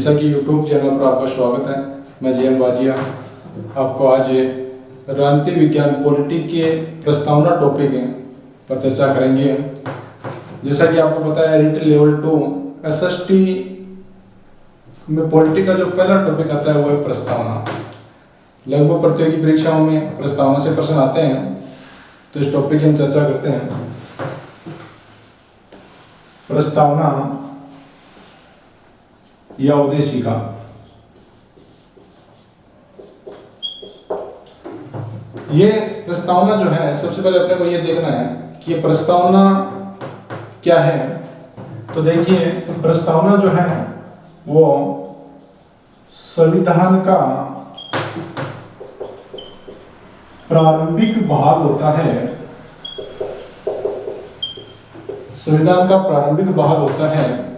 जैसा कि YouTube channel पर आपका स्वागत है। मैं जेएम बाजिया आपको आज राजनीति विज्ञान पॉलिटी के प्रस्तावना टॉपिक पर चर्चा करेंगे। जैसा कि आपको पता है रिट लेवल 2 SST में पॉलिटी का जो पहला टॉपिक आता है वो है प्रस्तावना। लगभग प्रतियोगी परीक्षाओं में प्रस्तावना से प्रश्न आते हैं, तो इस टॉपिक की हम चर्चा करते हैं। प्रस्तावना या उद्देशिका। ये प्रस्तावना जो है, सबसे पहले अपने को ये देखना है कि ये प्रस्तावना क्या है। तो देखिए, प्रस्तावना जो है वो संविधान का प्रारंभिक भाग होता है। संविधान का प्रारंभिक भाग होता है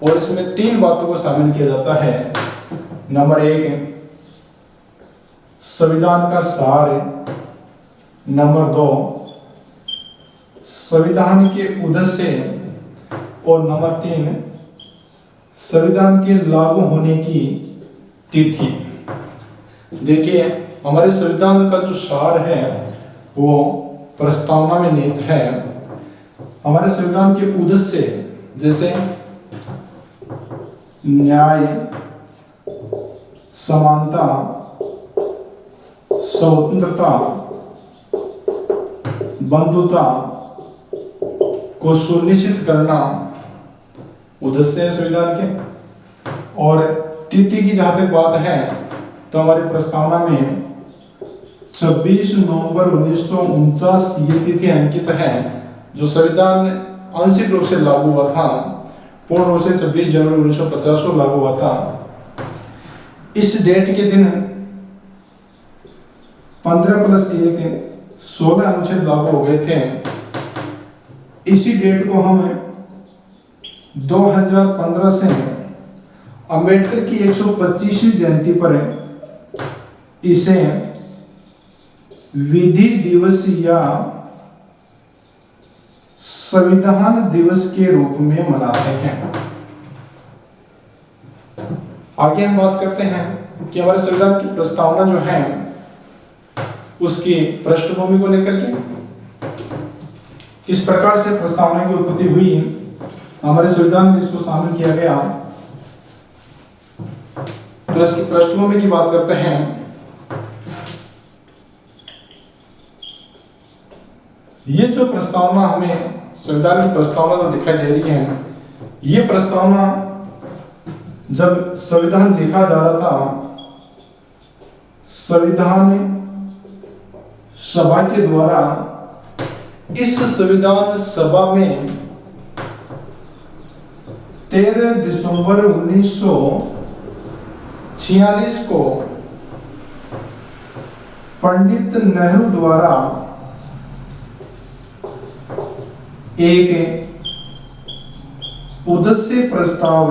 और इसमें 3 बातों को शामिल किया जाता है। नंबर 1 संविधान का सार, नंबर 2 संविधान के उद्देश्य और नंबर 3 संविधान के लागू होने की तिथि। देखिए, हमारे संविधान का जो सार है वो प्रस्तावना में निहित है। हमारे संविधान के उद्देश्य जैसे न्याय, समानता, स्वतंत्रता, बंधुता को सुनिश्चित करना उद्देश्य है संविधान के। और तिथि की जहां तक बात है तो हमारी प्रस्तावना में 26 नवंबर 1949 ये तिथि अंकित है, जो संविधान आंशिक रूप से लागू हुआ था। पूर्ण रूप से 26 जनवरी 1950 को लागू हुआ था। इस डेट के दिन 15+1 16 अनुच्छेद लागू हो गए थे। इसी डेट को हम 2015 से अंबेडकर की 125वीं जयंती पर इसे विधि दिवस या संविधान दिवस के रूप में मनाते हैं। आगे हम बात करते हैं कि हमारे संविधान की प्रस्तावना जो है उसकी पृष्ठभूमि को लेकर के किस प्रकार से प्रस्तावना की उत्पत्ति हुई, हमारे संविधान में इसको शामिल किया गया। तो इसकी पृष्ठभूमि की बात करते हैं। ये जो प्रस्तावना हमें संविधान की प्रस्तावना जो दिखाई दे रही है, ये प्रस्तावना जब संविधान लिखा जा रहा था, संविधान सभा के द्वारा इस संविधान सभा में 13 दिसंबर 1946 को पंडित नेहरू द्वारा एक उद्देश्य प्रस्ताव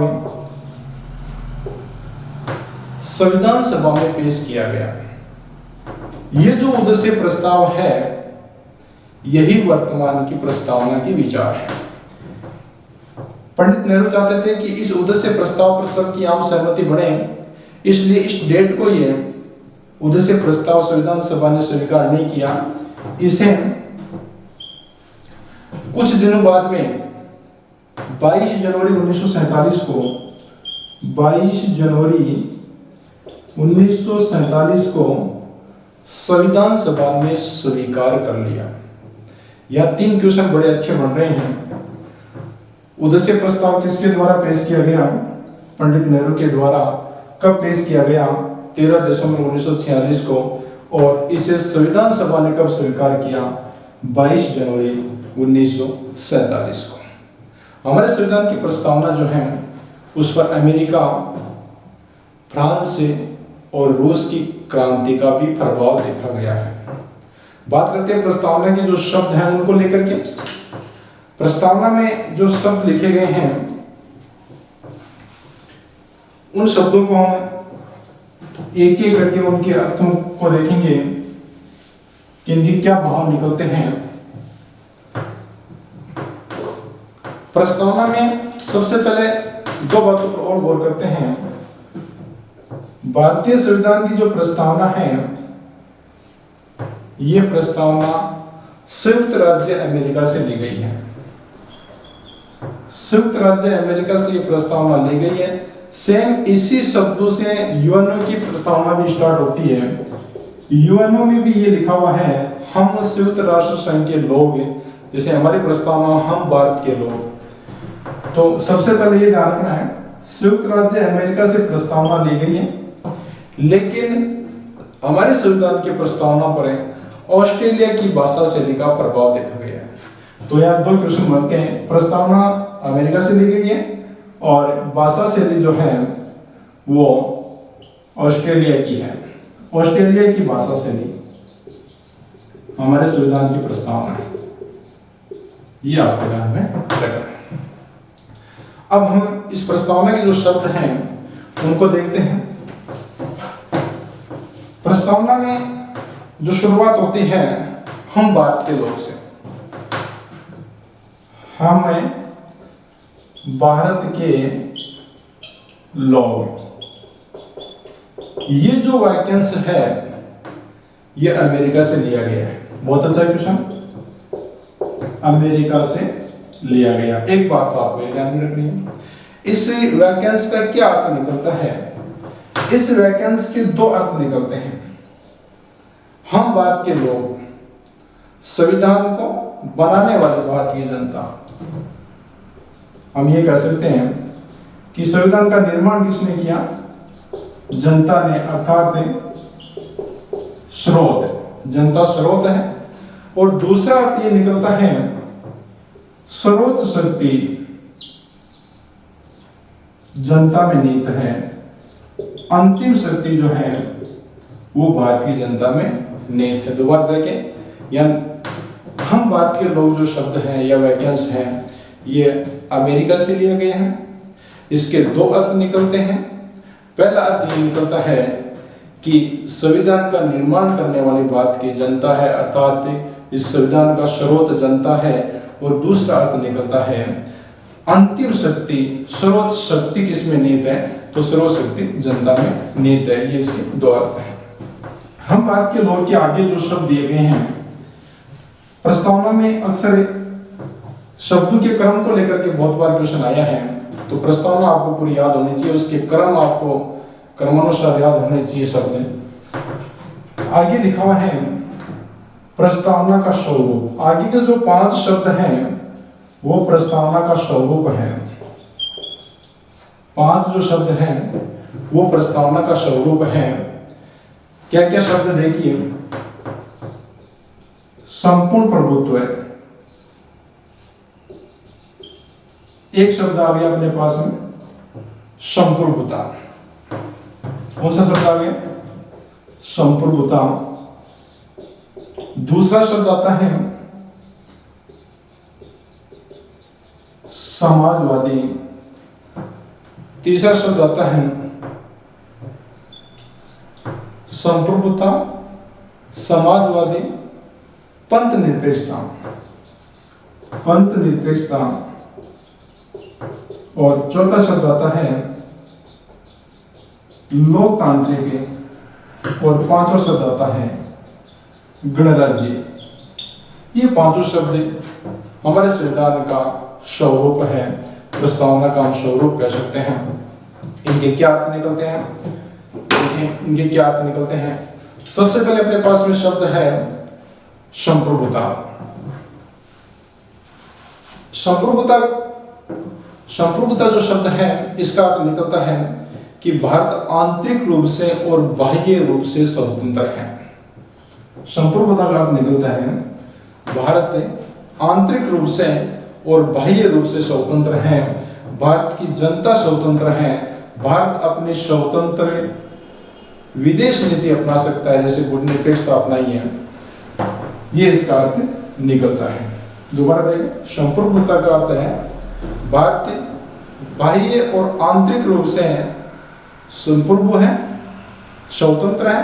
संविधान सभा में पेश किया गया। यह जो उद्देश्य प्रस्ताव है, यही वर्तमान की प्रस्तावना की विचार है। पंडित नेहरू चाहते थे कि इस उद्देश्य प्रस्ताव पर सबकी आम सहमति बने, इसलिए इस डेट को यह उद्देश्य प्रस्ताव संविधान सभा ने स्वीकार नहीं किया। इसे कुछ दिनों बाद में 22 जनवरी 1947 को 22 जनवरी 1947 को संविधान सभा ने स्वीकार कर लिया। यह 3 क्वेश्चन बड़े अच्छे बन रहे हैं। उद्देश्य प्रस्ताव किसके द्वारा पेश किया गया? पंडित नेहरू के द्वारा। कब पेश किया गया? 13 दिसंबर 1946 को। और इसे संविधान सभा ने कब स्वीकार किया? 22 जनवरी 1947 को। हमारे संविधान की प्रस्तावना जो है उस पर अमेरिका, फ्रांस और रूस की क्रांति का भी प्रभाव देखा गया है। बात करते हैं प्रस्तावना के जो शब्द हैं उनको लेकर के। प्रस्तावना में जो शब्द लिखे गए हैं उन शब्दों को हम एक एक करके उनके अर्थों को देखेंगे कि इनके क्या भाव निकलते हैं। प्रस्तावना में सबसे पहले दो बातों पर और गौर करते हैं। भारतीय संविधान की जो प्रस्तावना है, ये प्रस्तावना संयुक्त राज्य अमेरिका से ली गई है। संयुक्त राज्य अमेरिका से ये प्रस्तावना ली गई है। सेम इसी शब्दों से यूएनओ की प्रस्तावना भी स्टार्ट होती है। यूएनओ में भी ये लिखा हुआ है, हम संयुक्त राष्ट्र संघ के लोग, जैसे हमारी प्रस्तावना हम भारत के लोग। तो सबसे पहले ये ध्यान रखना है, संयुक्त राज्य अमेरिका से प्रस्तावना ली गई है, लेकिन हमारे संविधान की प्रस्तावना पर ऑस्ट्रेलिया की भाषा शैली का प्रभाव देखा गया है। तो यहाँ दो क्वेश्चन बनते हैं, प्रस्तावना अमेरिका से ली गई है और भाषा शैली जो है वो ऑस्ट्रेलिया की है। ऑस्ट्रेलिया की भाषा शैली हमारे संविधान की प्रस्तावना है, ये आपके ध्यान में रखना है। अब हम इस प्रस्तावना के जो शब्द हैं उनको देखते हैं। प्रस्तावना में जो शुरुआत होती है हम भारत के लोग से, हम भारत के लोग, ये जो वाक्यांश है ये अमेरिका से लिया गया है। बहुत अच्छा क्वेश्चन, अमेरिका से लिया गया। एक बात तो आपको ध्यान में रखनी है, इस वाक्यांश का क्या अर्थ निकलता है? इस वाक्यांश के दो अर्थ निकलते हैं। हम भारत के लोग, संविधान को बनाने वाली भारतीय जनता। हम ये कह सकते हैं कि संविधान का निर्माण किसने किया? जनता ने, अर्थात स्रोत, जनता स्रोत है। और दूसरा अर्थ ये निकलता है सर्वोच्च शक्ति जनता में निहित है, अंतिम शक्ति जो है वो भारतीय जनता में निहित है। दोबारा देखें, यानी हम भारत के लोग जो शब्द हैं या वाक्यांश हैं ये अमेरिका से लिए गए हैं। इसके दो अर्थ निकलते हैं। पहला अर्थ ये निकलता है कि संविधान का निर्माण करने वाली बात की जनता है, अर्थात इस संविधान का स्रोत जनता है। और दूसरा अर्थ निकलता है अंतिम शक्ति, सर्वोच्च शक्ति किसमें निहित है? तो सर्वोच्च शक्ति जनता में निहित है। ये इसके दो अर्थ हैं। हम भारत के लोग के आगे जो शब्द दिए गए हैं, प्रस्तावना में अक्सर शब्दों के क्रम को लेकर के बहुत बार क्वेश्चन आया है। तो प्रस्तावना आपको पूरी याद होनी चाहिए, उसके क्रम आपको क्रमानुसार याद होने चाहिए शब्द। आगे लिखा हुआ है प्रस्तावना का स्वरूप। आगे के जो 5 शब्द हैं वो प्रस्तावना का स्वरूप है। 5 जो शब्द हैं वो प्रस्तावना का स्वरूप है। क्या क्या शब्द देखिए, संपूर्ण प्रभुत्व है, एक शब्द आ गया अपने पास में संप्रभुता। कौन सा शब्द आ गया? संप्रभुता। दूसरा शब्द आता है समाजवादी। तीसरा शब्द आता है संप्रभुता, समाजवादी, पंथ निरपेक्षता, पंथ निरपेक्षता। और चौथा शब्द आता है लोकतांत्रिक। और 5वां शब्द आता है गणराज्य। ये 5 शब्द हमारे संविधान का स्वरूप है, प्रस्तावना का हम स्वरूप कह सकते हैं। इनके क्या अर्थ निकलते हैं? देखिए इनके क्या अर्थ निकलते हैं। सबसे पहले अपने पास में शब्द है संप्रभुता। संप्रभुता जो शब्द है इसका अर्थ निकलता है कि भारत आंतरिक रूप से और बाह्य रूप से स्वतंत्र है। संप्रभुता का अर्थ निकलता है भारत आंतरिक रूप से और बाह्य रूप से स्वतंत्र है। भारत की जनता स्वतंत्र है। भारत अपनी स्वतंत्र विदेश नीति अपना सकता है, जैसे गुटनिरपेक्षता अपनाई है। ये इसका अर्थ निकलता है। दोबारा देखें, संप्रभुता का अर्थ है भारत बाह्य और आंतरिक रूप से संप्रभु है, स्वतंत्र है,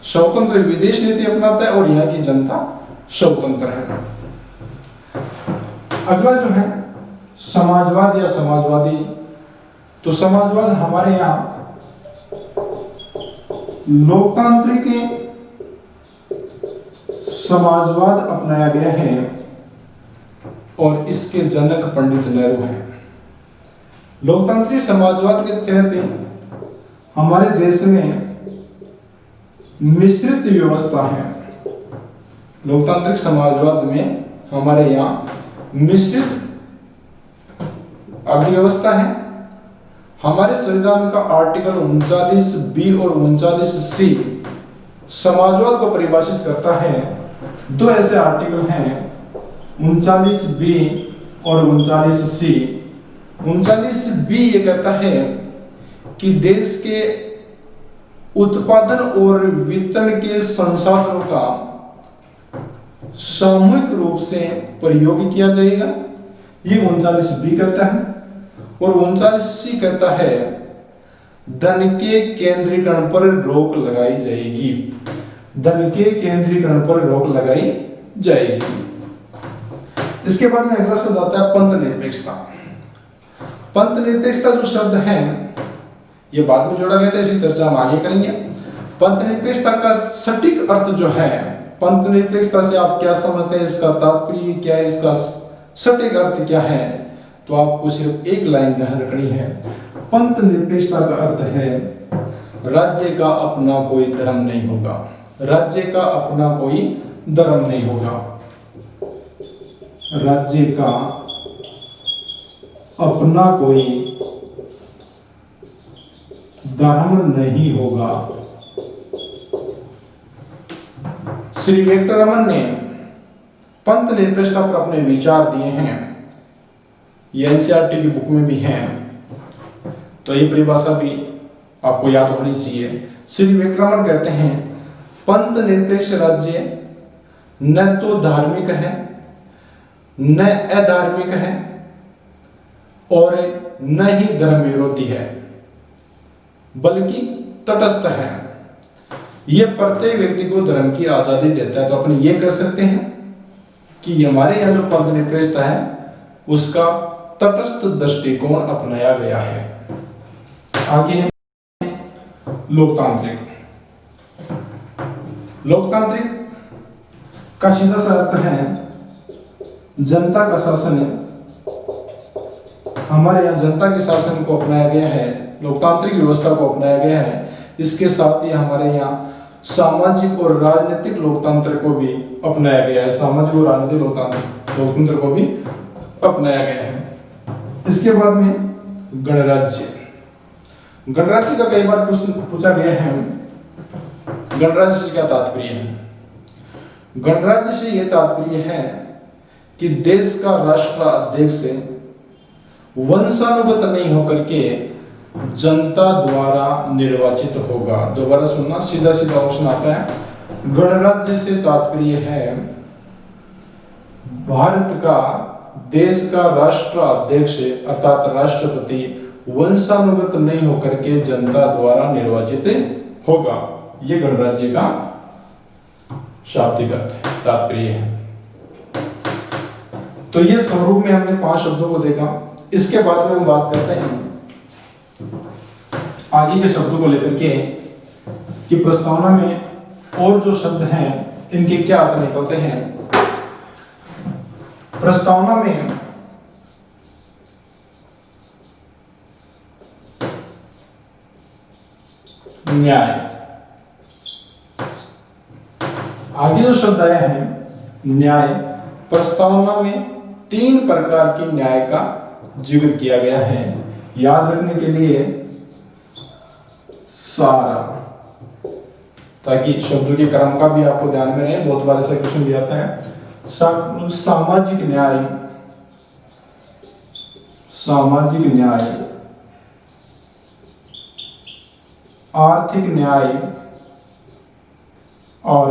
स्वतंत्र विदेश नीति अपनाता है और यहाँ की जनता स्वतंत्र है। अगला जो है समाजवाद या समाजवादी। तो समाजवाद हमारे यहाँ लोकतांत्रिक समाजवाद अपनाया गया है और इसके जनक पंडित नेहरू हैं। लोकतांत्रिक समाजवाद के तहत हमारे देश में मिश्रित व्यवस्था है। लोकतांत्रिक समाजवाद में हमारे यहाँ मिश्रित अर्थव्यवस्था है। हमारे संविधान का आर्टिकल 39B और 39C समाजवाद को परिभाषित करता है। दो ऐसे आर्टिकल हैं 39B और 39C। 39B ये कहता है कि देश के उत्पादन और वितरण के संसाधनों का सामूहिक रूप से प्रयोग किया जाएगा, ये 39B कहता है। और 39C कहता है धन के केंद्रीकरण पर रोक लगाई जाएगी। धन के केंद्रीकरण पर रोक लगाई जाएगी। इसके बाद में अगला शब्द आता है पंथ निरपेक्षता। पंथ निरपेक्षता जो शब्द है ये बाद में जोड़ा गया था, इसकी चर्चा हम आगे करेंगे। पंथ निरपेक्षता का सटीक अर्थ जो है, पंथ निरपेक्षता से आप क्या समझते हैं, इसका तात्पर्य क्या है, इसका सटीक अर्थ क्या है, तो आपको सिर्फ एक लाइन ध्यान रखनी है। पंथ निरपेक्षता का अर्थ है राज्य का अपना कोई धर्म नहीं होगा। राज्य का अपना कोई धर्म नहीं होगा। राज्य का अपना कोई धर्म नहीं होगा। श्री विक्टर रमन ने पंथ निरपेक्षता पर अपने विचार दिए हैं। ये एनसीईआरटी की बुक में भी हैं, तो ये परिभाषा भी आपको याद होनी चाहिए। श्री विक्टर रमन कहते हैं पंथ निरपेक्ष राज्य न तो धार्मिक है न अधार्मिक है और न ही धर्म विरोधी है, बल्कि तटस्थ है। यह प्रत्येक व्यक्ति को धर्म की आजादी देता है। तो अपन ये कह सकते हैं कि हमारे यहाँ जो पंथ निरपेक्षता है उसका तटस्थ दृष्टिकोण अपनाया गया है। आगे लोकतांत्रिक। लोकतांत्रिक का सीधा सा अर्थ है जनता का शासन। हमारे यहाँ जनता के शासन को अपनाया गया है, लोकतांत्रिक व्यवस्था को अपनाया गया है। इसके साथ ही हमारे यहाँ सामाजिक और राजनीतिक लोकतंत्र को भी अपनाया गया है। सामाजिक और राजनीतिक लोकतंत्र को भी अपनाया गया है। इसके बाद में गणराज्य। गणराज्य का कई बार पूछा गया है, गणराज्य से क्या तात्पर्य है। गणराज्य से यह तात्पर्य है कि देश का राष्ट्राध्यक्ष वंशानुगत नहीं होकर के जनता द्वारा निर्वाचित होगा। दोबारा सुनना, सीधा सीधा ऑप्शन आता है। गणराज्य से तात्पर्य है भारत का, देश का राष्ट्राध्यक्ष अर्थात राष्ट्रपति वंशानुगत नहीं होकर के जनता द्वारा निर्वाचित होगा। ये गणराज्य का शाब्दिक अर्थ है, तात्पर्य है। तो ये स्वरूप में हमने 5 शब्दों को देखा। इसके बाद में हम बात करते हैं आगे के शब्दों को लेकर के कि प्रस्तावना में और जो शब्द हैं इनके क्या अर्थ निकलते हैं। प्रस्तावना में न्याय, आगे जो शब्द आया है न्याय, प्रस्तावना में 3 प्रकार की न्याय का जिक्र किया गया है। याद रखने के लिए सारा, ताकि शब्दों के क्रम का भी आपको ध्यान में रहे। बहुत बार ऐसा क्वेश्चन भी आता है। सामाजिक न्याय, सामाजिक न्याय, आर्थिक न्याय और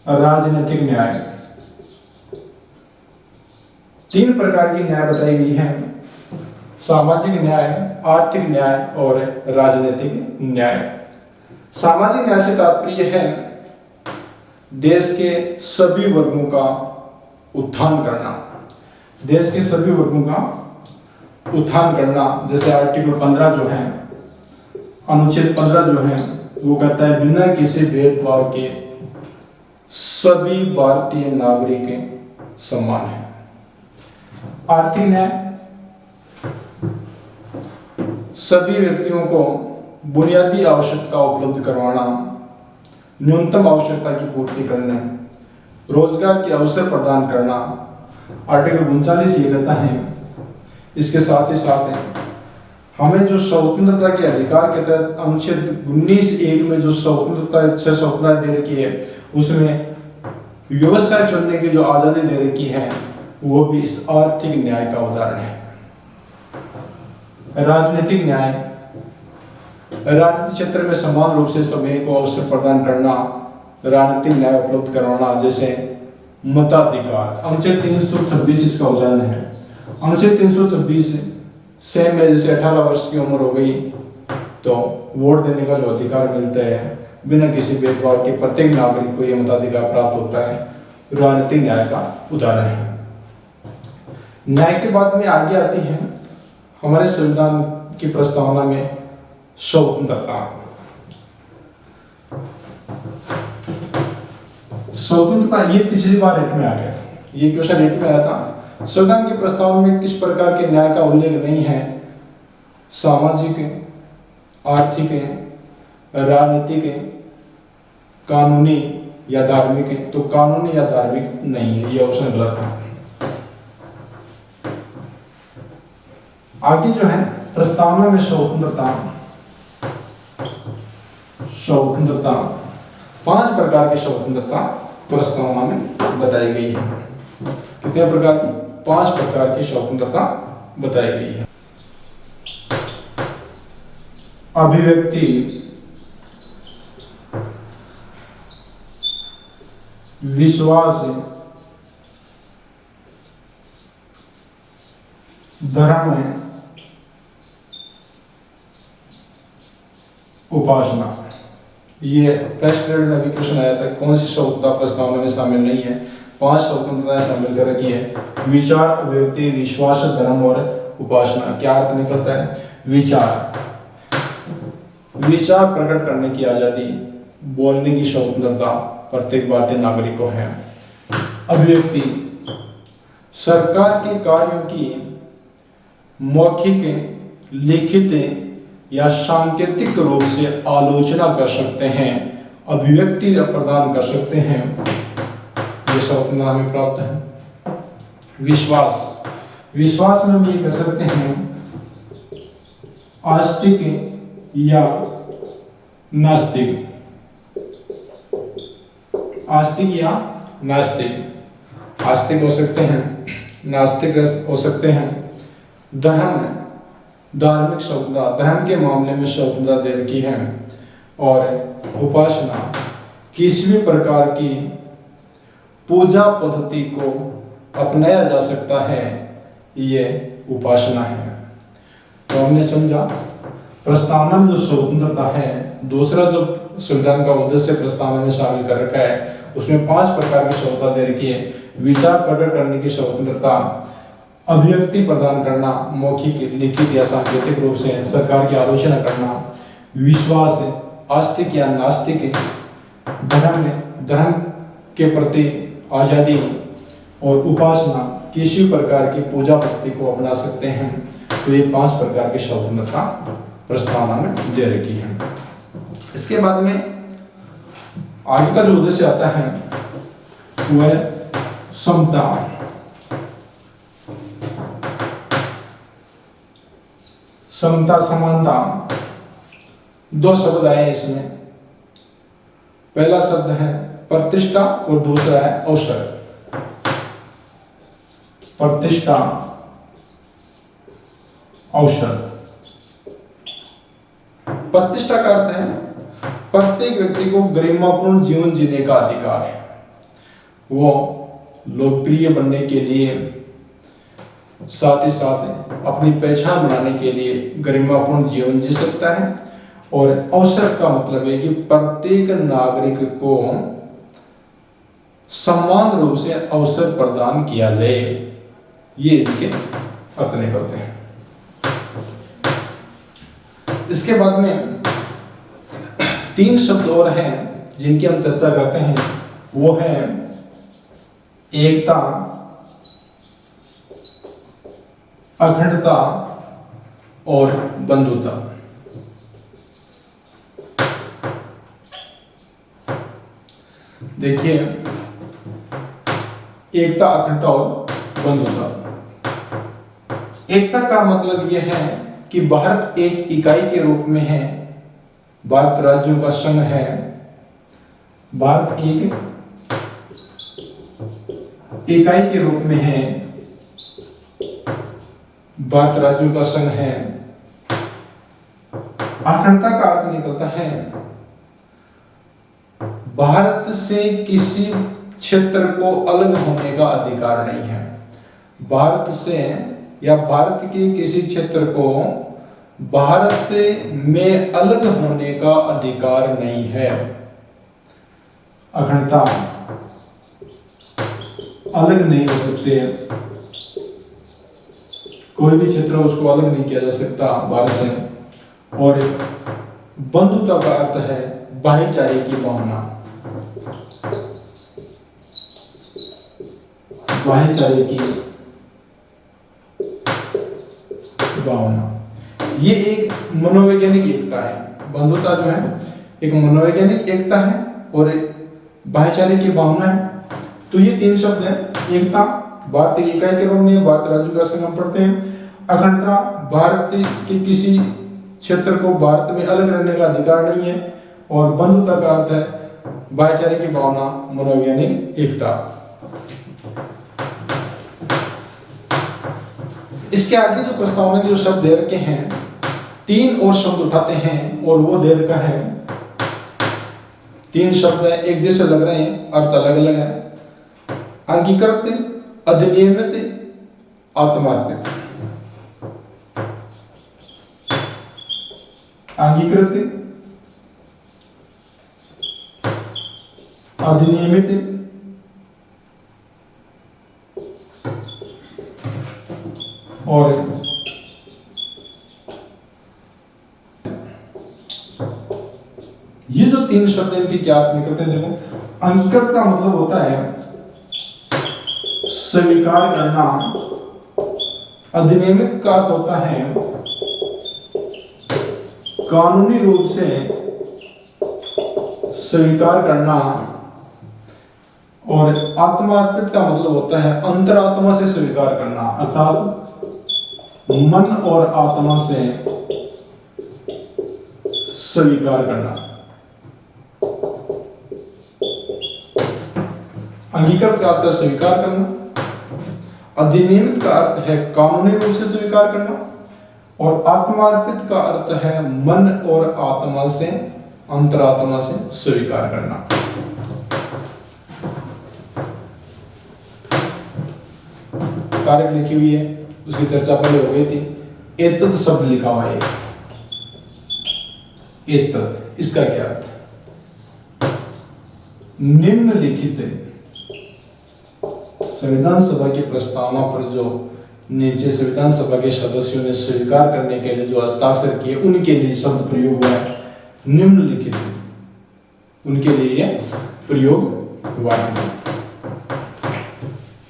राजनीतिक न्याय। 3 प्रकार की न्याय बताई गई है, सामाजिक न्याय, आर्थिक न्याय और राजनीतिक न्याय। सामाजिक न्याय से तात्पर्य है देश के सभी वर्गों का उत्थान करना। देश के सभी वर्गों का उत्थान करना, जैसे आर्टिकल 15 जो है, अनुच्छेद 15 जो है वो कहता है बिना किसी भेदभाव के सभी भारतीय नागरिक समान है। आर्थिक न्याय, सभी व्यक्तियों को बुनियादी आवश्यकता उपलब्ध करवाना, न्यूनतम आवश्यकता की पूर्ति करने, रोजगार के अवसर प्रदान करना। आर्टिकल 39 ये कहता है। इसके साथ ही साथ हमें जो स्वतंत्रता के अधिकार के तहत अनुच्छेद 19(1) में जो स्वतंत्रता दे रखी है, उसमें व्यवसाय चुनने की जो आजादी दे रखी है वो भी इस आर्थिक न्याय का उदाहरण है। राजनीतिक न्याय, राजनीतिक क्षेत्र में समान रूप से सभी को अवसर प्रदान करना, राजनीतिक न्याय उपलब्ध करवाना, जैसे मताधिकार। अनुच्छेद 326 इसका उदाहरण है। अनुच्छेद 326 से में जैसे 18 वर्ष की उम्र हो गई तो वोट देने का जो अधिकार मिलता है बिना किसी भेदभाव के प्रत्येक नागरिक को यह मताधिकार प्राप्त होता है, राजनीतिक न्याय का उदाहरण है। न्याय के बाद में आगे आती है हमारे संविधान की प्रस्तावना में स्वतंत्रता। स्वतंत्रता ये पिछली बार रेट में आ गया था, ये क्वेश्चन रेट में आया था। संविधान की प्रस्तावना में किस प्रकार के न्याय का उल्लेख नहीं है? सामाजिक, आर्थिक, राजनीतिक, कानूनी या धार्मिक। तो कानूनी या धार्मिक नहीं है, ये ऑप्शन गलत है। आगे जो है प्रस्तावना में स्वतंत्रता 5 प्रकार की स्वतंत्रता प्रस्तावना में बताई गई है। कितने प्रकार की? 5 प्रकार की स्वतंत्रता बताई गई है। अभिव्यक्ति, विश्वास, धर्म, उपासना। ये फर्स्ट ग्रेड में भी क्वेश्चन आया था, कौन सी स्वतंत्रता प्रस्तावना में शामिल नहीं है? 5 स्वतंत्रताएं शामिल कर रखी है। विचार, अभिव्यक्ति, विश्वास, धर्म और उपासना। क्या अर्थ निकलता है? विचार प्रकट करने की आजादी, बोलने की स्वतंत्रता प्रत्येक भारतीय नागरिक को है। अभिव्यक्ति, सरकार के कार्यों की मौखिक, लिखित या सांकेतिक रूप से आलोचना कर सकते हैं, अभिव्यक्ति प्रदान कर सकते हैं, ये स्वतंत्रता हमें प्राप्त है। विश्वास में हम ये कह सकते हैं आस्तिक या नास्तिक। आस्तिक या नास्तिक। आस्तिक हो सकते हैं, नास्तिक हो सकते हैं। धर्म, धार्मिक स्वतंत्रता, धर्म के मामले में स्वतंत्रता दे रखी है। और उपासना, किसी भी प्रकार की पूजा पद्धति को अपनाया जा सकता है, ये उपासना है। तो हमने समझा प्रस्तावना में जो स्वतंत्रता है, दूसरा जो संविधान का उद्देश्य प्रस्तावना में शामिल कर रखा है, उसमें 5 प्रकार की स्वतंत्रता दे रखी है। विचार प्रकट करने की स्वतंत्रता, अभिव्यक्ति प्रदान करना, मौखिक, लिखित या सांकेतिक रूप से सरकार की आलोचना करना, विश्वास, आस्तिक या नास्तिक, धर्म के प्रति आजादी, और उपासना, किसी प्रकार की पूजा पद्धति को अपना सकते हैं। तो ये 5 प्रकार की स्वतंत्रता प्रस्तावना में दे रखी है। इसके बाद में आगे का जो उद्देश्य आता है वो है समता। समता, समानता, 2 शब्द आए इसमें। पहला शब्द है प्रतिष्ठा और दूसरा है अवसर। प्रतिष्ठा, अवसर। प्रतिष्ठा का अर्थ है प्रत्येक व्यक्ति को गरिमापूर्ण जीवन जीने का अधिकार है। वो लोकप्रिय बनने के लिए, साथ ही साथ अपनी पहचान बनाने के लिए गरिमापूर्ण जीवन जी सकता है। और अवसर का मतलब है कि प्रत्येक नागरिक को समान रूप से अवसर प्रदान किया जाए, ये इनके अर्थ निकलते हैं। इसके बाद में तीन शब्द और हैं जिनकी हम चर्चा करते हैं, वो है एकता, अखंडता और बंधुता। देखिए, एकता, अखंडता और बंधुता। एकता का मतलब यह है कि भारत एक इकाई के रूप में है, भारत राज्यों का संघ है, भारत एक इकाई के रूप में है, भारत राज्यों का संघ है। अखंडता का अर्थ निकलता है भारत से किसी क्षेत्र को अलग होने का अधिकार नहीं है। भारत से या भारत के किसी क्षेत्र को भारत में अलग होने का अधिकार नहीं है। अखंडता, अलग नहीं हो सकते, कोई भी क्षेत्र उसको अलग नहीं किया जा सकता भारत से। और बंधुता का अर्थ है भाईचारे की भावना, भाईचारे की भावना। ये एक मनोवैज्ञानिक एकता है। बंधुता जो है एक मनोवैज्ञानिक एकता है और एक भाईचारे की भावना है। तो ये तीन शब्द हैं। एकता भारत की इकाई के रूप में, भारत राज्यों का संघ हम पढ़ते हैं। अखंडता, भारत के किसी क्षेत्र को भारत में अलग रहने का अधिकार नहीं है। और बंधुता का अर्थ है भाईचारे की भावना, मनोवैज्ञानिक एकता। इसके आगे जो प्रस्तावना के जो शब्द दे रखे हैं, तीन और शब्द उठाते हैं और वो दे रखा है, तीन शब्द है, एक जैसे लग रहे हैं, अर्थ अलग अलग है। अंगीकृत, अधिनियमित, आत्मार्पित। अंगीकृत, अधिनियमित, और ये जो तीन शब्द इनके क्या अर्थ निकलते हैं? देखो, अंगीकृत का मतलब होता है स्वीकार करना, अधिनियमित का अर्थ होता है कानूनी रूप से स्वीकार करना, और आत्मार्पित का मतलब होता है अंतरात्मा से स्वीकार करना, अर्थात मन और आत्मा से स्वीकार करना। अंगीकृत का अर्थ है स्वीकार करना, अधिनियमित का अर्थ है कानूनी रूप से स्वीकार करना, और आत्मार्पित का अर्थ है मन और आत्मा से, अंतरात्मा से स्वीकार करना। तारीख लिखी हुई है, उसकी चर्चा पहले हो गई थी। एतद शब्द लिखा हुआ है, एतद, इसका क्या अर्थ है? निम्नलिखित संविधान सभा की प्रस्तावना पर जो नीचे संविधान सभा के सदस्यों ने स्वीकार करने के लिए जो हस्ताक्षर किए, उनके लिए शब्द प्रयोग हुआ है निम्नलिखित, उनके लिए यह प्रयोग हुआ है।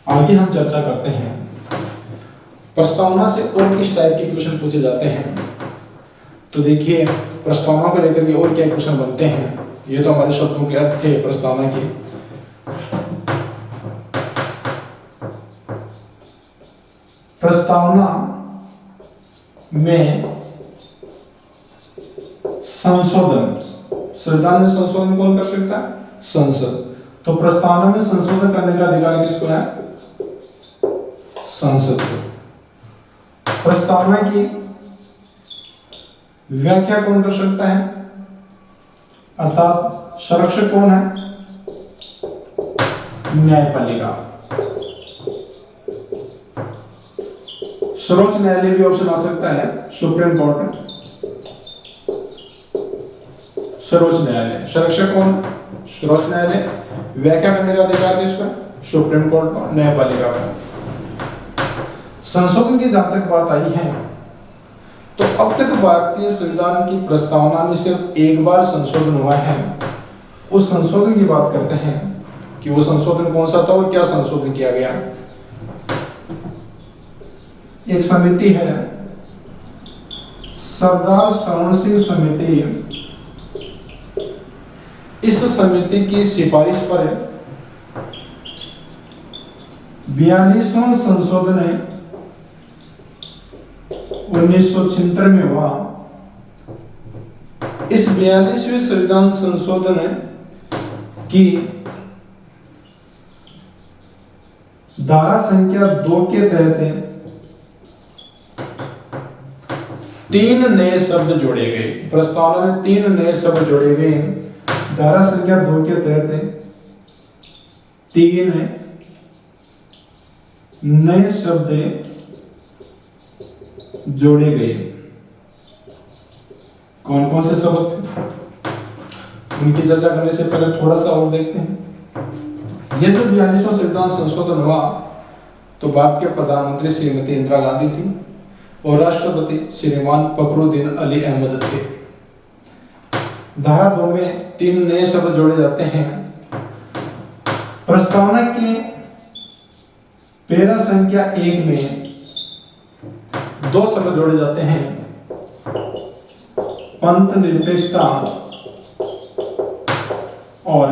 आगे हम चर्चा करते हैं प्रस्तावना से और किस टाइप के क्वेश्चन पूछे जाते हैं। तो देखिए, प्रस्तावना को लेकर के और क्या क्वेश्चन बनते हैं। ये तो हमारे शब्दों के अर्थ थे प्रस्तावना के। प्रस्तावना में संशोधन, संविधान में संशोधन कौन कर सकता है? संसद। तो प्रस्तावना में संशोधन करने का अधिकार किसको है? संसद को। प्रस्तावना की व्याख्या कौन कर सकता है? अर्थात संरक्षक कौन है? न्यायपालिका। सर्वोच्च न्यायालय भी ऑप्शन आ सकता है, सुप्रीम कोर्ट, सर्वोच्च न्यायालय। संरक्षक कौन? सर्वोच्च न्यायालय। व्याख्या करने का अधिकार किसका? सुप्रीम कोर्ट को, न्यायपालिका को। संशोधन की जहां तक बात आई है, तो अब तक भारतीय संविधान की प्रस्तावना में सिर्फ एक बार संशोधन हुआ है। उस संशोधन की बात करते हैं कि वो संशोधन कौन सा था और क्या संशोधन किया गया। एक समिति है, सरदार शरण सिंह समिति। इस समिति की सिफारिश पर 42वां संशोधन 1976 में हुआ। इस 42वें संविधान संशोधन की धारा संख्या 2 के तहत 3 नए शब्द जोड़े गए। प्रस्तावना में 3 नए शब्द जोड़े गए। धारा संख्या 2 के तहत 3 नए शब्द जोड़े गए। कौन कौन से शब्द थे, उनकी चर्चा करने से पहले थोड़ा सा और देखते हैं। यह जो 42वां संविधान संशोधन हुआ तो भारत के प्रधानमंत्री श्रीमती इंदिरा गांधी थी और राष्ट्रपति श्रीमान फखरुद्दीन अली अहमद थे। धारा 2 में 3 नए शब्द जोड़े जाते हैं। प्रस्तावना के पैरा संख्या 1 में 2 शब्द जोड़े जाते हैं, पंथ निरपेक्षता और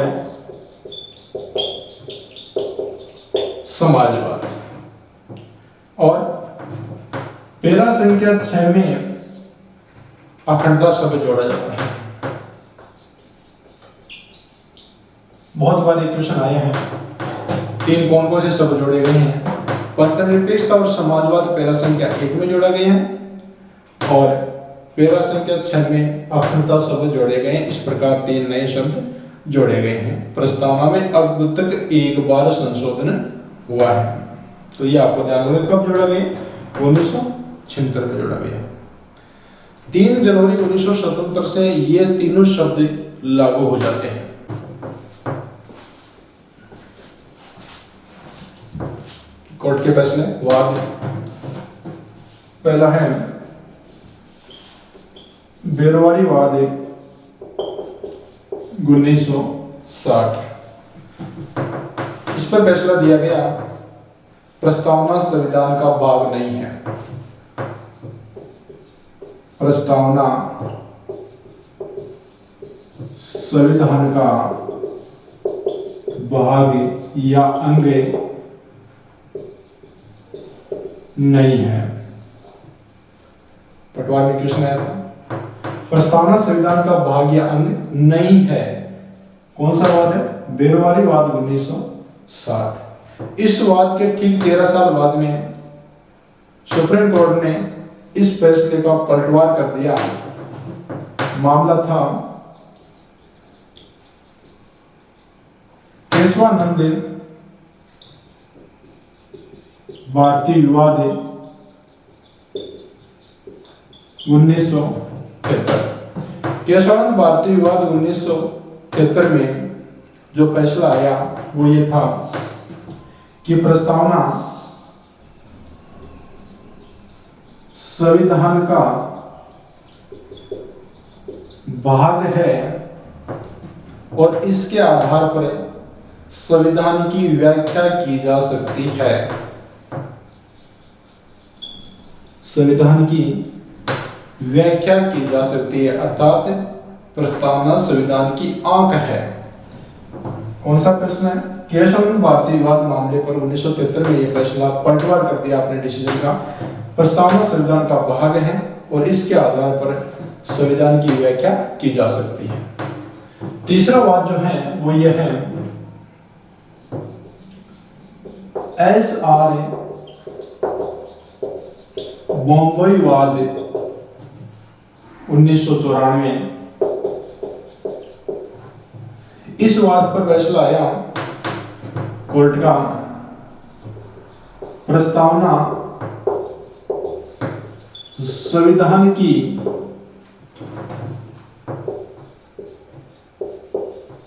समाजवाद। और पैरा संख्या 6 में अखंडता शब्द जोड़ा जाता है। बहुत बार एक क्वेश्चन आया है, 3 कौन कौन से शब्द जोड़े गए हैं। पंथ निरपेक्षता और समाजवाद पैरा संख्या 1 में जोड़ा गया है और पैरा संख्या 6 में अखंडता शब्द जोड़े गए हैं। इस प्रकार 3 नए शब्द जोड़े गए हैं। प्रस्तावना में अब तक एक बार संशोधन हुआ है। तो ये आपको ध्यान रखना, कब जोड़ा गया, 1976 में जोड़ा गया। 3 जनवरी 1977 से ये तीनों शब्द लागू हो जाते हैं। कोर्ट के फैसले वाद। पहला है बेरवारी वाद 1960। इस पर फैसला दिया गया, प्रस्तावना संविधान का भाग नहीं है। प्रस्तावना संविधान का भाग या अंग नहीं है। पटवार में क्वेश्चन आया था, प्रस्तावना संविधान का भाग या अंग नहीं है। कौन सा वाद है, बेरवारी वाद 1960। इस वाद के ठीक 13 साल बाद में सुप्रीम कोर्ट ने इस फैसले का पलटवार कर दिया। मामला था केशवानंद भारतीय विवाद 1973। केशवानंद भारतीय विवाद 1973 में जो फैसला आया वो ये था कि प्रस्तावना संविधान का भाग है और इसके आधार पर संविधान की व्याख्या की जा सकती है। संविधान की व्याख्या की जा सकती है, अर्थात प्रस्तावना संविधान की आंख है। कौन सा प्रश्न है, केशवानंद भारतीय विवाद मामले पर 1973 में यह फैसला पलटवार कर दिया अपने डिसीजन का। प्रस्तावना संविधान का भाग है और इसके आधार पर संविधान की व्याख्या की जा सकती है। तीसरा वाद जो है वो ये है SR बॉम्बई वाद 1994। इस वाद पर फैसला आया कोर्ट का, प्रस्तावना संविधान की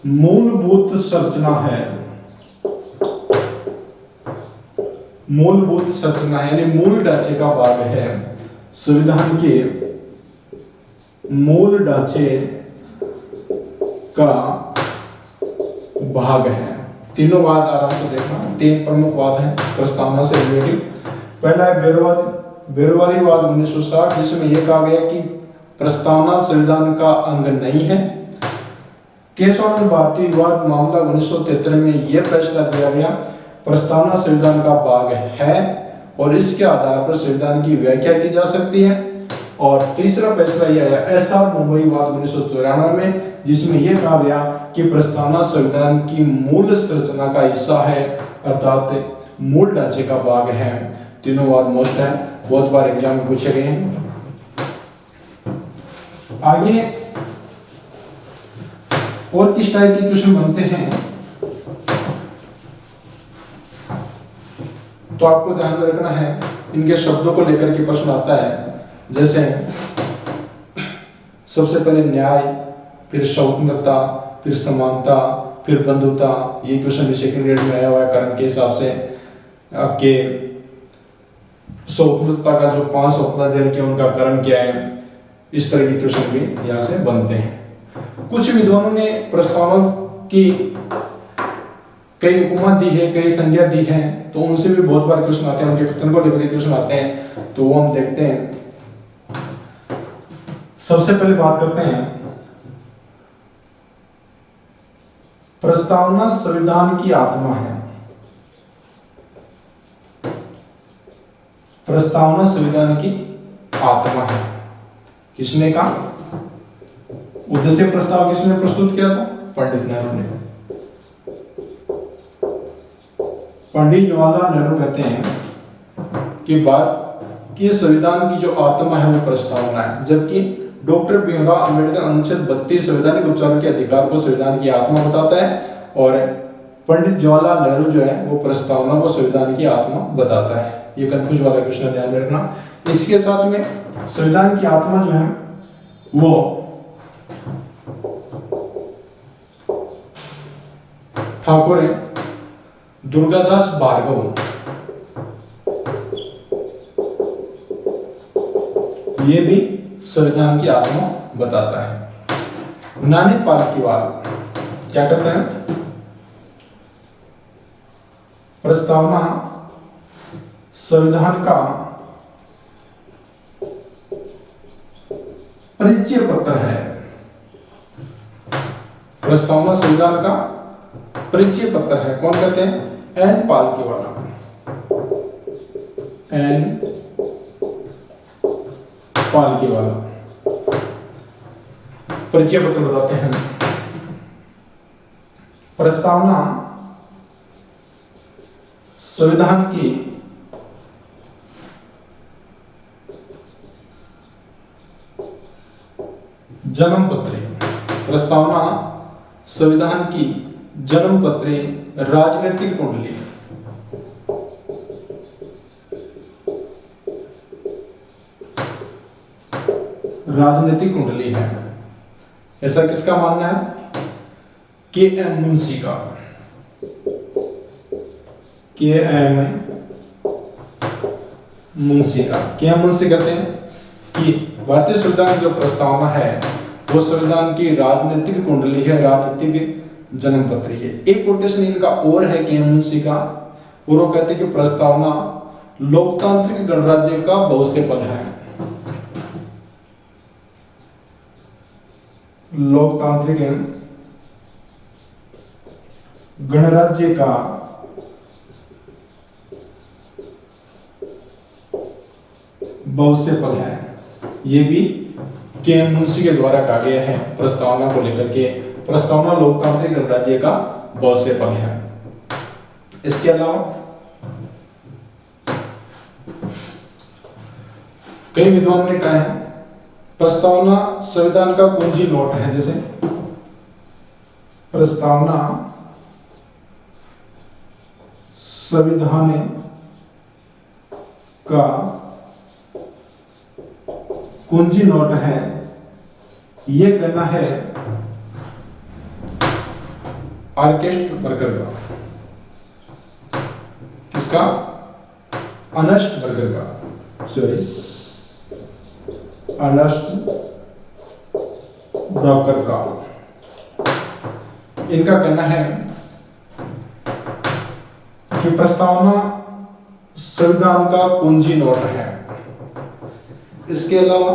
मूलभूत संरचना है। मूलभूत संरचना यानी मूल ढांचे का भाग है। संविधान के मूल ढांचे का भाग है। तीनों वाद आराम से देखना, तीन प्रमुख वाद हैं प्रस्तावना से रिलेटेड। पहला है बेरोवारीवाद 1960, जिसमें यह कहा गया कि प्रस्तावना संविधान का अंग नहीं है। केशवानंद भारतीवाद मामला 1973 में यह फैसला दिया गया प्रस्तावना संविधान का भाग है और इसके आधार पर संविधान की व्याख्या की जा सकती है। और तीसरा फैसला यह है एसआर मुंबई वाद 1994 में, जिसमें यह कहा गया कि प्रस्तावना संविधान की मूल संरचना का हिस्सा है, अर्थात मूल ढांचे का भाग है। तीनों वाद मोस्ट है, बहुत बार एग्जाम में पूछे गए हैं। आगे और किस टाइप के क्वेश्चन बनते हैं तो आपको ध्यान में रखना है, इनके शब्दों को लेकर के प्रश्न आता है। जैसे सबसे पहले न्याय, फिर स्वतंत्रता, फिर समानता, फिर बंधुता। ये क्वेश्चन भी सेकंड ग्रेड में आया हुआ है करण के हिसाब से। आपके स्वतंत्रता का जो 5 स्वतंत्रता दे रखे उनका करण क्या है, इस तरह के क्वेश्चन भी यहाँ से बनते हैं। कुछ विद्वानों ने प्रस्तावना की कई उपमा दी है, कई संज्ञा दी है, तो उनसे भी बहुत बार क्वेश्चन आते हैं, उनके कथन को लेकर क्वेश्चन आते हैं, तो वो हम देखते हैं। सबसे पहले बात करते हैं प्रस्तावना संविधान की आत्मा है। प्रस्तावना संविधान की आत्मा है। किसने कहा? उद्देश्य प्रस्ताव किसने प्रस्तुत किया था? पंडित नेहरू ने। पंडित जवाहरलाल नेहरू कहते हैं कि बात कि संविधान की जो आत्मा है वो प्रस्तावना है, जबकि डॉक्टर भीमराव अंबेडकर अनुच्छेद 32 संवैधानिक उपचारों के अधिकार को संविधान की आत्मा बताता है और पंडित जवाहरलाल नेहरू जो है वो प्रस्तावना को संविधान की आत्मा बताता है। ये कंफ्यूज वाला क्वेश्चन ध्यान में रखना। इसके साथ में संविधान की आत्मा जो है वो ठाकुर दुर्गादास भार्गव, ये भी संविधान की आत्मा बताता है। नानी पालकीवाल क्या कहते हैं? प्रस्तावना संविधान का परिचय पत्र है। प्रस्तावना संविधान का परिचय पत्र है। कौन कहते हैं? एन पालकीवाला। एन पालकीवाला परिचय पत्र बताते हैं। प्रस्तावना संविधान की जन्म पत्री। प्रस्तावना संविधान की जन्म पत्री, राजनीतिक कुंडली। राजनीतिक कुंडली है, ऐसा किसका मानना है? के एम मुंशी का। के एम मुंशी का। के एम मुंशी कहते हैं कि भारतीय संविधान की जो प्रस्तावना है वो संविधान की राजनीतिक कुंडली है, राजनीतिक जन्म पत्री है। एक कोटेशन इनका और है के एम मुंशी का, और वो कहते हैं कि प्रस्तावना लोकतांत्रिक गणराज्य का भविष्य फल है। लोकतांत्रिक गणराज्य का भविष्य फल है। ये भी के एम मुंशी के द्वारा कहा गया है प्रस्तावना को लेकर के। प्रस्तावना लोकतांत्रिक गणराज्य का भविष्य फल है। इसके अलावा कई विद्वानों ने कहा है प्रस्तावना संविधान का कुंजी नोट है। जैसे प्रस्तावना संविधान का कुंजी नोट है, यह कहना है आर्केस्ट बर्गर का। किसका? अर्नेस्ट बर्गर का। सॉरी, अर्नेस्ट ब्रोकर का। इनका कहना है कि प्रस्तावना संविधान का कुंजी नोट है। इसके अलावा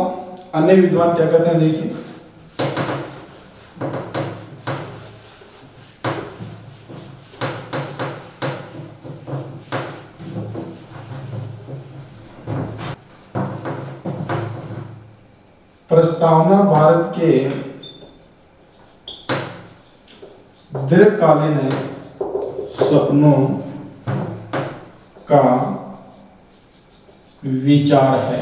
अन्य विद्वान क्या कहते हैं, देखिए। प्रस्तावना भारत के दीर्घकालीन सपनों का विचार है।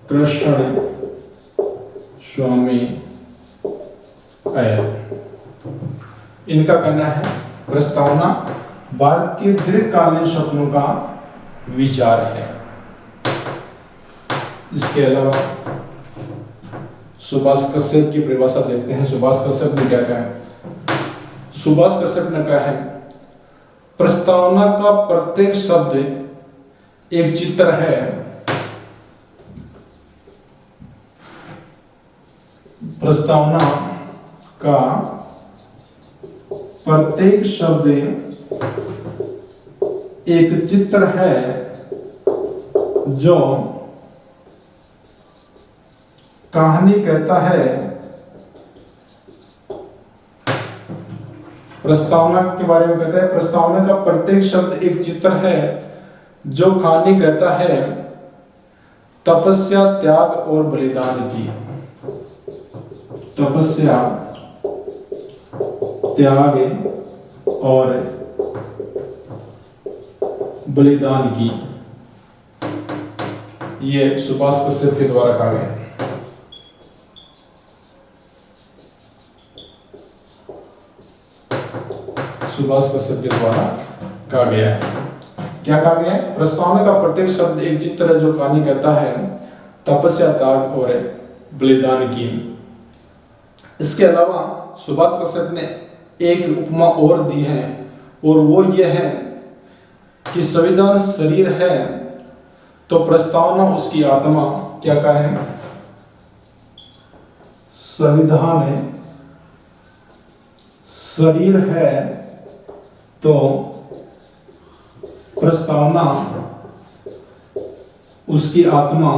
कृष्ण स्वामी अय्यर। इनका कहना है प्रस्तावना भारत के दीर्घकालीन सपनों का विचार है। इसके अलावा सुभाष कश्यप की परिभाषा देखते हैं। सुभाष कश्यप ने क्या कहा है? सुभाष कश्यप ने कहा है प्रस्तावना का प्रत्येक शब्द एक चित्र है। प्रस्तावना का प्रत्येक शब्द एक चित्र है जो कहानी कहता है। प्रस्तावना के बारे में कहता है प्रस्तावना का प्रत्येक शब्द एक चित्र है जो कहानी कहता है तपस्या, त्याग और बलिदान की। तपस्या, त्याग और बलिदान की। ये सुभाष कश्यप के द्वारा कहा गया। सुभाष कश्यप के द्वारा कहा गया है। क्या कहा गया है? प्रस्तावना का प्रत्येक शब्द एक चित्र है जो कहानी कहता है तपस्या, त्याग और बलिदान की। इसके अलावा सुभाष कश्यप ने एक उपमा और दी है और वो ये है कि संविधान शरीर है तो प्रस्तावना उसकी आत्मा। क्या कहा है? संविधान शरीर है तो प्रस्तावना उसकी आत्मा।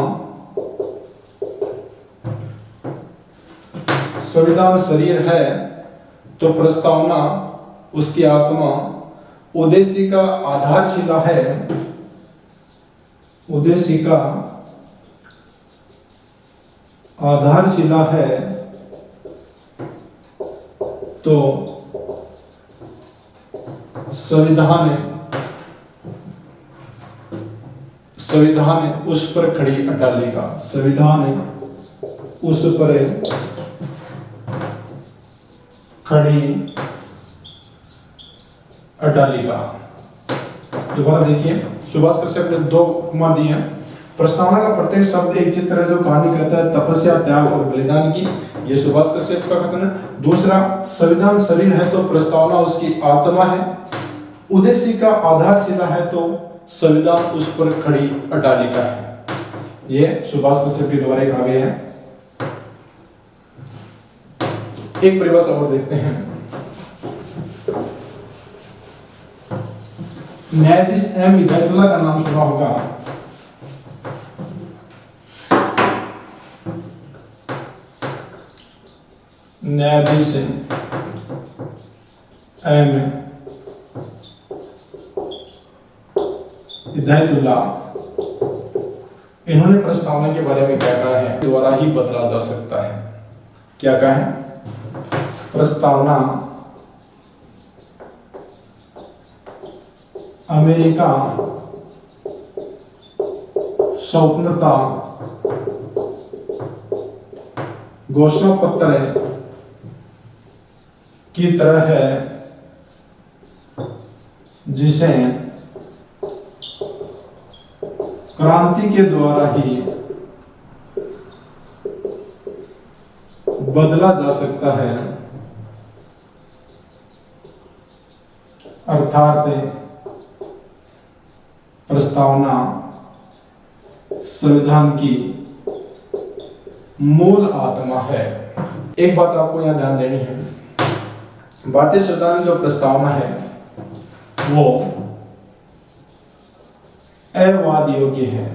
संविधान शरीर है तो प्रस्तावना उसकी आत्मा। उद्देशिका आधारशिला है। उद्देशिका आधारशिला है तो संविधान उस पर खड़ी अटालिका। संविधान उस पर खड़ी अटालिका। दोबारा देखिए, सुभाष कश्यप ने दो उपमा दी हैं। प्रस्तावना का प्रत्येक शब्द एक चित्र है जो कहानी कहता है तपस्या, त्याग और बलिदान की। ये सुभाष कश्यप का कथन है। दूसरा, संविधान शरीर है तो प्रस्तावना उसकी आत्मा है। उद्देशिका आधारशिला है तो संविधान उस पर खड़ी अटालिका है। ये सुभाष कश्यप के द्वारा कहा गया है। एक परिभाषा और देखते हैं। न्यायाधीश एम हिदायतुल्लाह का नाम सुना होगा। न्यायाधीश एम हिदायतुल्लाह, इन्होंने प्रस्तावना के बारे में क्या कहा है? द्वारा ही बदला जा सकता है। क्या कहा है? प्रस्तावना अमेरिका स्वतंत्रता घोषणा पत्र की तरह है जिसे क्रांति के द्वारा ही बदला जा सकता है। अर्थात प्रस्तावना प्रस्तावना संविधान की मूल आत्मा है। एक बात आपको यहाँ ध्यान देनी है, भारतीय संविधान की जो प्रस्तावना है वो अवाद योग्य है,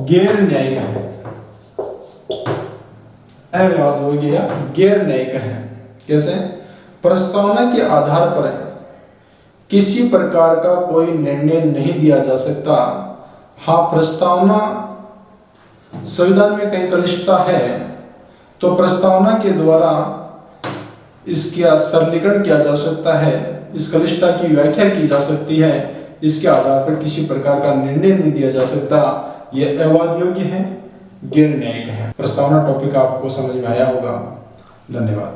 गैर न्यायिक है। अवाद योग्य या गैर न्यायिक है। कैसे? प्रस्तावना के आधार पर किसी प्रकार का कोई निर्णय नहीं दिया जा सकता। हाँ, प्रस्तावना संविधान में कहीं कनिष्ठता है तो प्रस्तावना के द्वारा इसका सरलीकरण किया जा सकता है, इस कनिष्ठता की व्याख्या की जा सकती है, इसके आधार पर किसी प्रकार का निर्णय नहीं दिया जा सकता। यह अवाद योग्य है, गैर न्यायिक है। प्रस्तावना टॉपिक आपको समझ में आया होगा। धन्यवाद।